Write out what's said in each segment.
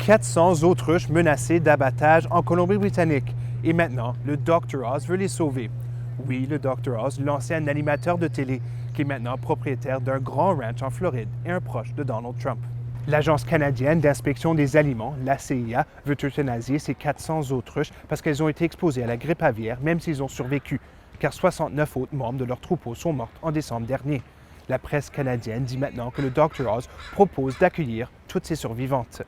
400 autruches menacées d'abattage en Colombie-Britannique. Et maintenant, le Dr. Oz veut les sauver. Oui, le Dr. Oz, l'ancien animateur de télé, qui est maintenant propriétaire d'un grand ranch en Floride et un proche de Donald Trump. L'Agence canadienne d'inspection des aliments, la CIA, veut euthanasier ces 400 autruches parce qu'elles ont été exposées à la grippe aviaire, même s'ils ont survécu, car 69 autres membres de leur troupeau sont morts en décembre dernier. La presse canadienne dit maintenant que le Dr. Oz propose d'accueillir toutes ces survivantes.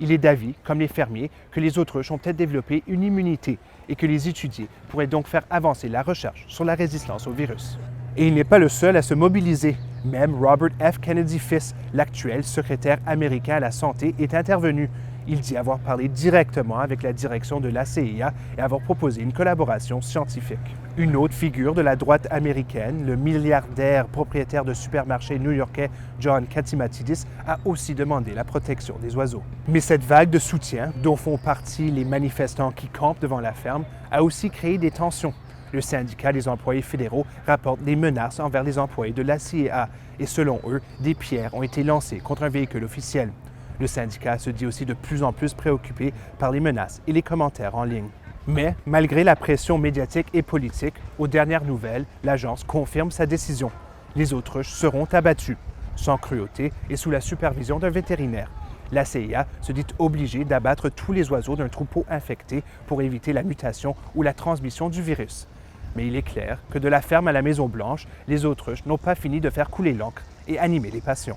Il est d'avis, comme les fermiers, que les autruches ont peut-être développé une immunité et que les étudier pourrait donc faire avancer la recherche sur la résistance au virus. Et il n'est pas le seul à se mobiliser. Même Robert F. Kennedy fils, l'actuel secrétaire américain à la santé, est intervenu. Il dit avoir parlé directement avec la direction de la CIA et avoir proposé une collaboration scientifique. Une autre figure de la droite américaine, le milliardaire propriétaire de supermarché new-yorkais John Catsimatidis, a aussi demandé la protection des oiseaux. Mais cette vague de soutien, dont font partie les manifestants qui campent devant la ferme, a aussi créé des tensions. Le syndicat des employés fédéraux rapporte des menaces envers les employés de la CIA et selon eux, des pierres ont été lancées contre un véhicule officiel. Le syndicat se dit aussi de plus en plus préoccupé par les menaces et les commentaires en ligne. Mais, malgré la pression médiatique et politique, aux dernières nouvelles, l'agence confirme sa décision. Les autruches seront abattues, sans cruauté et sous la supervision d'un vétérinaire. La CIA se dit obligée d'abattre tous les oiseaux d'un troupeau infecté pour éviter la mutation ou la transmission du virus. Mais il est clair que de la ferme à la Maison-Blanche, les autruches n'ont pas fini de faire couler l'encre et animer les passions.